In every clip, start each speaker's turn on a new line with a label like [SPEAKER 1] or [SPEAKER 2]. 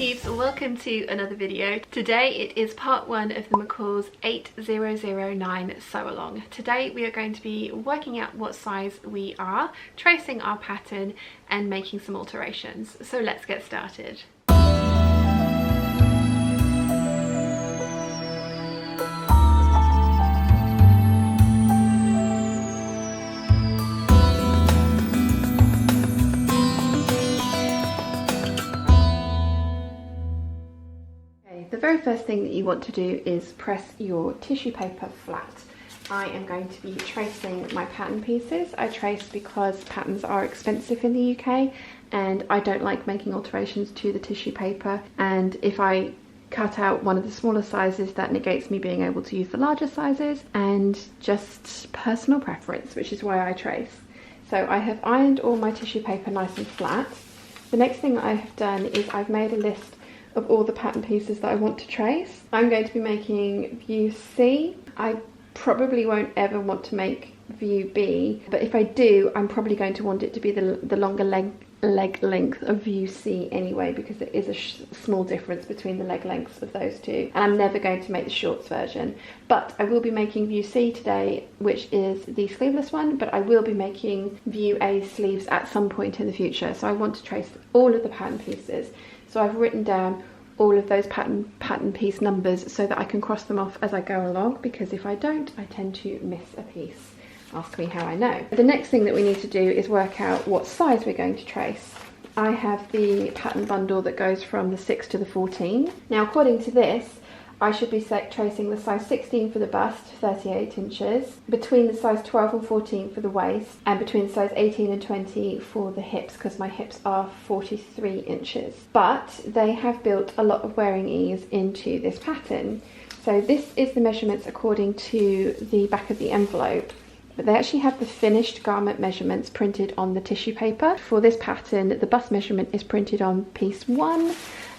[SPEAKER 1] peeps, welcome to another video. Today it is part one of the McCalls 8009 sew along. Today we are going to be working out what size we are, tracing our pattern and making some alterations. So let's get started. The very first thing that you want to do is press your tissue paper flat. I am going to be tracing my pattern pieces. I trace because patterns are expensive in the UK and I don't like making alterations to the tissue paper, and if I cut out one of the smaller sizes that negates me being able to use the larger sizes, and just personal preference, which is why I trace. So I have ironed all my tissue paper nice and flat. The next thing I have done is I've made a list of all the pattern pieces that I want to trace. I'm going to be making view C. I probably won't ever want to make view B, but if I do, I'm probably going to want it to be the longer leg length of view C anyway, because there is a small difference between the leg lengths of those two, and I'm never going to make the shorts version. But I will be making view C today, which is the sleeveless one, but I will be making view A sleeves at some point in the future, so I want to trace all of the pattern pieces. So I've written down all of those pattern piece numbers so that I can cross them off as I go along, because if I don't, I tend to miss a piece. Ask me how I know. The next thing that we need to do is work out what size we're going to trace. I have the pattern bundle that goes from the 6 to the 14. Now, according to this, I should be tracing the size 16 for the bust, 38 inches, between the size 12 and 14 for the waist, and between the size 18 and 20 for the hips, because my hips are 43 inches. But they have built a lot of wearing ease into this pattern. So this is the measurements according to the back of the envelope. But they actually have the finished garment measurements printed on the tissue paper. For this pattern, the bust measurement is printed on piece 1,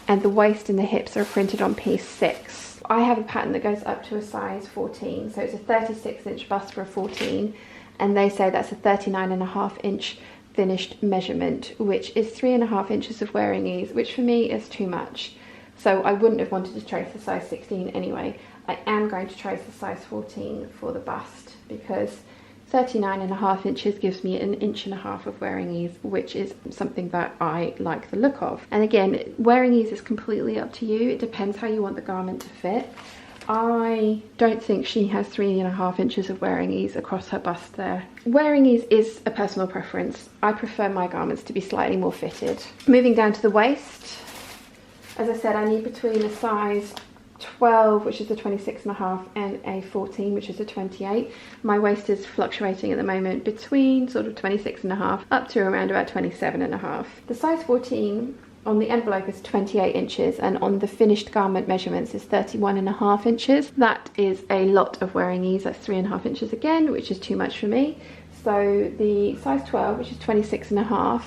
[SPEAKER 1] and the waist and the hips are printed on piece 6. I have a pattern that goes up to a size 14, so it's a 36 inch bust for a 14, and they say that's a 39.5 inch finished measurement, which is 3.5 inches of wearing ease, which for me is too much. So I wouldn't have wanted to trace the size 16 anyway. I am going to trace the size 14 for the bust, because 39.5 inches gives me 1.5 inches of wearing ease, which is something that I like the look of. And again, wearing ease is completely up to you. It depends how you want the garment to fit. I don't think she has 3.5 inches of wearing ease across her bust there. Wearing ease is a personal preference. I prefer my garments to be slightly more fitted. Moving down to the waist, as I said, I need between a size 12, which is a 26.5, and a 14, which is a 28. My waist is fluctuating at the moment between sort of 26.5 up to around about 27.5. The size 14 on the envelope is 28 inches, and on the finished garment measurements is 31.5 inches. That is a lot of wearing ease. That's 3.5 inches again, which is too much for me. So the size 12, which is 26.5,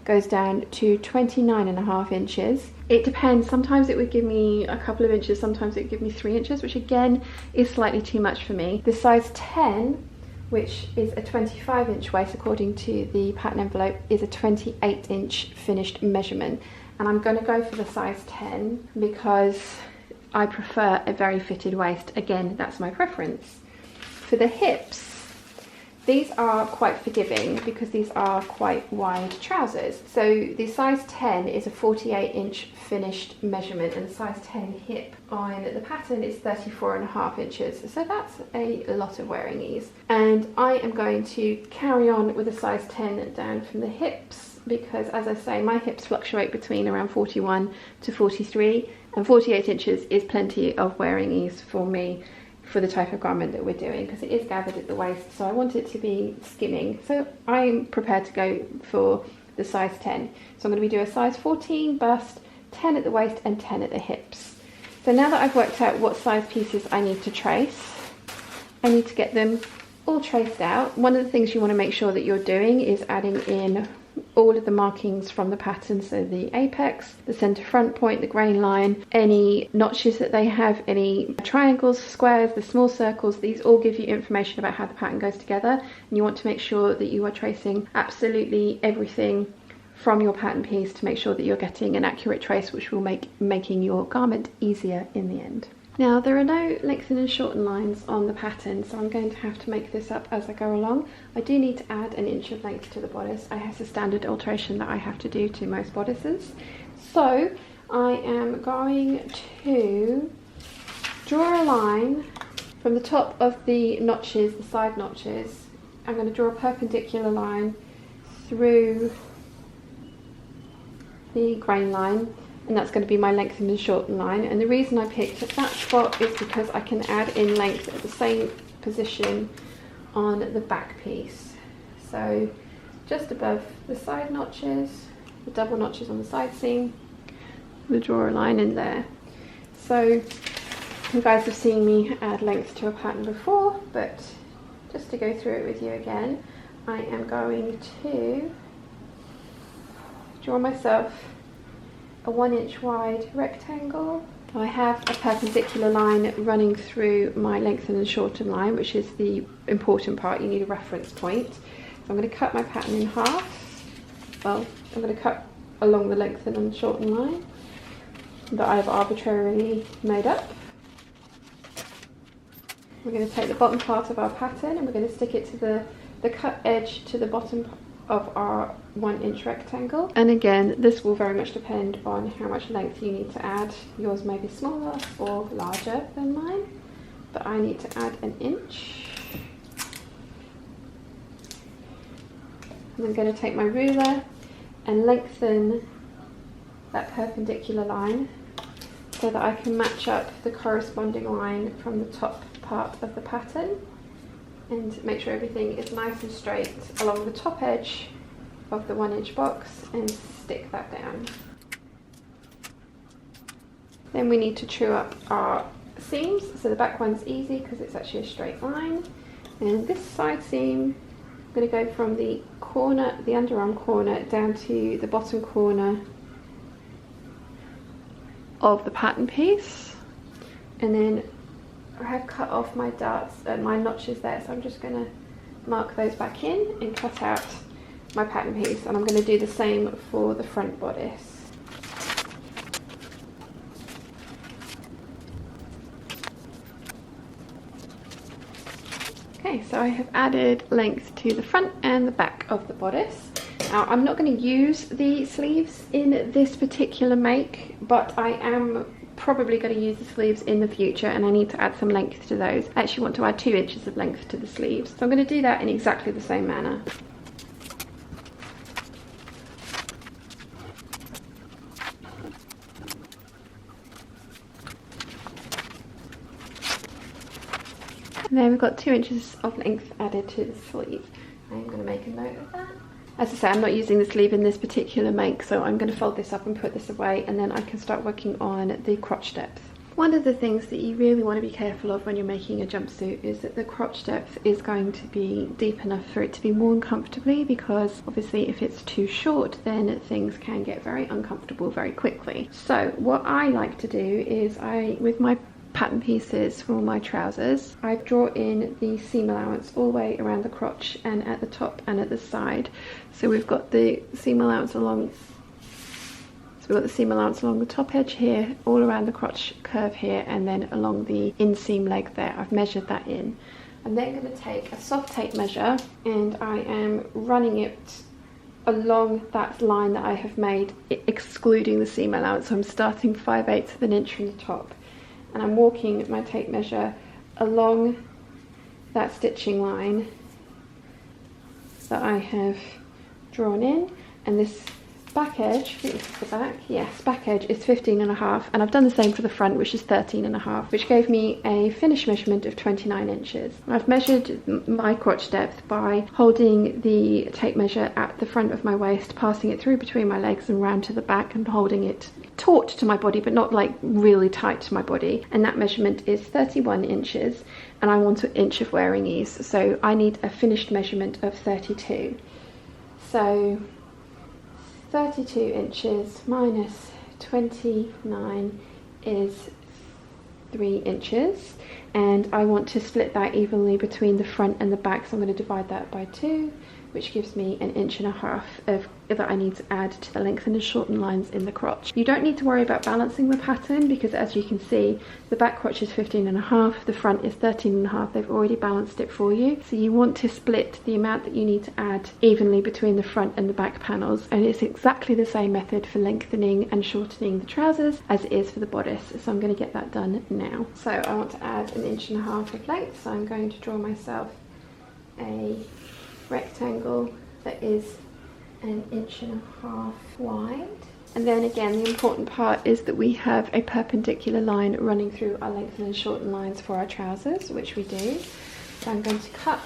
[SPEAKER 1] goes down to 29.5 inches. It depends. Sometimes it would give me a couple of inches, sometimes it would give me 3 inches, which again is slightly too much for me. The size 10, which is a 25 inch waist according to the pattern envelope, is a 28 inch finished measurement. And I'm going to go for the size 10 because I prefer a very fitted waist. Again, that's my preference. For the hips, these are quite forgiving because these are quite wide trousers. So the size 10 is a 48 inch finished measurement, and the size 10 hip on the pattern is 34.5 inches. So that's a lot of wearing ease. And I am going to carry on with a size 10 down from the hips, because as I say, my hips fluctuate between around 41 to 43, and 48 inches is plenty of wearing ease for me, for the type of garment that we're doing, because it is gathered at the waist, so I want it to be skimming. So I'm prepared to go for the size 10. So I'm going to be doing a size 14 bust, 10 at the waist and 10 at the hips. So now that I've worked out what size pieces I need to trace, I need to get them all traced out. One of the things you want to make sure that you're doing is adding in all of the markings from the pattern, so the apex, the center front point, the grain line, any notches that they have, any triangles, squares, the small circles. These all give you information about how the pattern goes together, and you want to make sure that you are tracing absolutely everything from your pattern piece to make sure that you're getting an accurate trace, which will make making your garment easier in the end. Now, there are no lengthen and shorten lines on the pattern, so I'm going to have to make this up as I go along. I do need to add 1 inch of length to the bodice. I have a standard alteration that I have to do to most bodices. So I am going to draw a line from the top of the notches, the side notches. I'm going to draw a perpendicular line through the grain line, and that's going to be my lengthen and shorten line. And the reason I picked that spot is because I can add in length at the same position on the back piece. So just above the side notches, the double notches on the side seam, we'll draw a line in there. So you guys have seen me add length to a pattern before, but just to go through it with you again, I am going to draw myself a 1 inch wide rectangle. I have a perpendicular line running through my lengthen and shorten line, which is the important part. You need a reference point. So I'm going to cut my pattern in half. Well, I'm going to cut along the lengthen and shorten line that I've arbitrarily made up. We're going to take the bottom part of our pattern and we're going to stick it to the cut edge to the bottom of our 1 inch rectangle. And again, this will very much depend on how much length you need to add. Yours may be smaller or larger than mine, but I need to add 1 inch. And I'm going to take my ruler and lengthen that perpendicular line so that I can match up the corresponding line from the top part of the pattern, and make sure everything is nice and straight along the top edge of the 1 inch box, and stick that down. Then we need to true up our seams. So the back one's easy because it's actually a straight line, and this side seam, I'm going to go from the corner, the underarm corner, down to the bottom corner of the pattern piece, and then I have cut off my darts and my notches there, so I'm just going to mark those back in and cut out my pattern piece, and I'm going to do the same for the front bodice. Okay, so I have added length to the front and the back of the bodice. Now, I'm not going to use the sleeves in this particular make, but I am probably going to use the sleeves in the future, and I need to add some length to those. I actually want to add 2 inches of length to the sleeves, so I'm going to do that in exactly the same manner. And then we've got 2 inches of length added to the sleeve. I'm going to make a note of that. As I say, I'm not using the sleeve in this particular make, so I'm going to fold this up and put this away, and then I can start working on the crotch depth. One of the things that you really want to be careful of when you're making a jumpsuit is that the crotch depth is going to be deep enough for it to be worn comfortably, because obviously if it's too short, then things can get very uncomfortable very quickly. So what I like to do is with my pattern pieces for my trousers, I draw in the seam allowance all the way around the crotch and at the top and at the side. So we've got the seam allowance along, the top edge here, all around the crotch curve here, and then along the inseam leg there. I've measured that in. I'm then going to take a soft tape measure, and I am running it along that line that I have made, excluding the seam allowance. So I'm starting 5/8 of an inch from the top, and I'm walking my tape measure along that stitching line that I have drawn in, and this back edge, I think this is the back, yes, back edge is 15.5, and I've done the same for the front, which is 13.5, which gave me a finished measurement of 29 inches. I've measured my crotch depth by holding the tape measure at the front of my waist, passing it through between my legs and round to the back, and holding it taut to my body, but not like really tight to my body, and that measurement is 31 inches, and I want an inch of wearing ease, so I need a finished measurement of 32. So 32 inches minus 29 is 3 inches, and I want to split that evenly between the front and the back, so I'm going to divide that by 2, which gives me 1.5 inches that I need to add to the lengthen and shorten lines in the crotch. You don't need to worry about balancing the pattern because, as you can see, the back crotch is 15.5, the front is 13.5. They've already balanced it for you. So you want to split the amount that you need to add evenly between the front and the back panels, and it's exactly the same method for lengthening and shortening the trousers as it is for the bodice. So I'm going to get that done now. So I want to add 1.5 inches of length, so I'm going to draw myself a rectangle that is 1.5 inches wide. And then again, the important part is that we have a perpendicular line running through our lengthen and shorten lines for our trousers, which we do. So I'm going to cut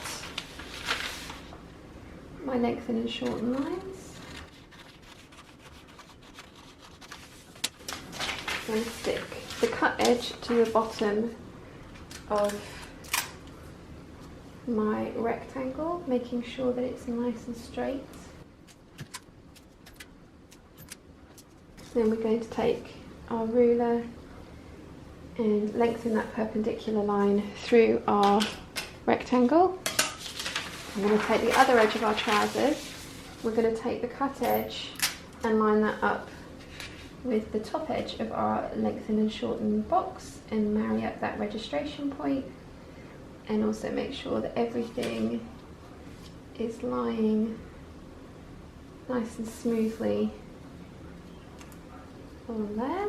[SPEAKER 1] my lengthen and shorten lines and stick the cut edge to the bottom of my rectangle, making sure that it's nice and straight. Then we're going to take our ruler and lengthen that perpendicular line through our rectangle. I'm going to take the other edge of our trousers. We're going to take the cut edge and line that up with the top edge of our lengthen and shorten box and marry up that registration point, and also make sure that everything is lying nice and smoothly on there.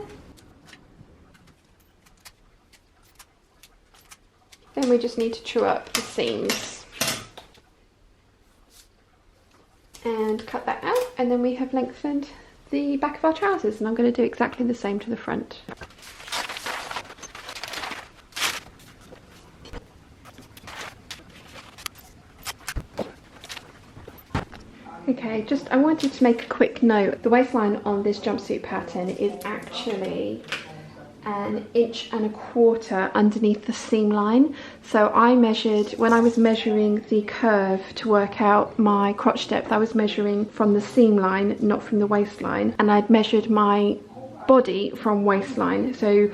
[SPEAKER 1] Then we just need to true up the seams and cut that out, and then we have lengthened the back of our trousers, and I'm going to do exactly the same to the front. Okay, I wanted to make a quick note. The waistline on this jumpsuit pattern is actually 1.25 inches underneath the seam line. So I measured, when I was measuring the curve to work out my crotch depth, I was measuring from the seam line, not from the waistline. And I'd measured my body from waistline. So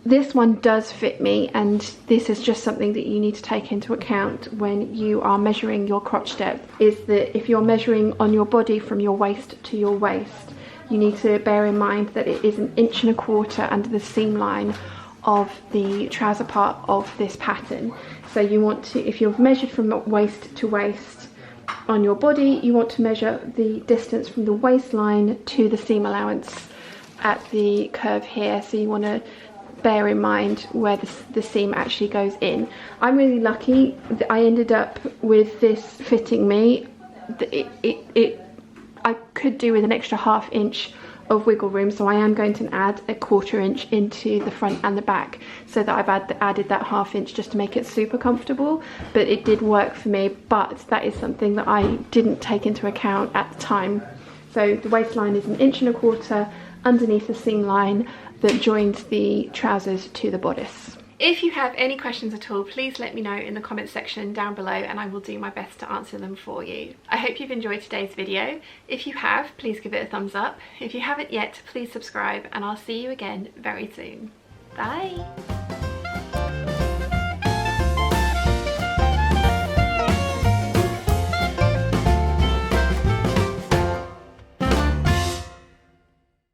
[SPEAKER 1] this one does fit me, and this is just something that you need to take into account when you are measuring your crotch depth, is that if you're measuring on your body from your waist to your waist, you need to bear in mind that it is 1.25 inches under the seam line of the trouser part of this pattern. So you want to, if you've measured from waist to waist on your body, you want to measure the distance from the waistline to the seam allowance at the curve here. So you want to bear in mind where the seam actually goes in. I'm really lucky that I ended up with this fitting me. I could do with an extra 1/2 inch of wiggle room, so I am going to add 1/4 inch into the front and the back, so that I've added that 1/2 inch just to make it super comfortable. But it did work for me, but that is something that I didn't take into account at the time. So the waistline is 1.25 inches underneath the seam line that joins the trousers to the bodice. If you have any questions at all, please let me know in the comments section down below, and I will do my best to answer them for you. I hope you've enjoyed today's video. If you have, please give it a thumbs up. If you haven't yet, please subscribe, and I'll see you again very soon. Bye!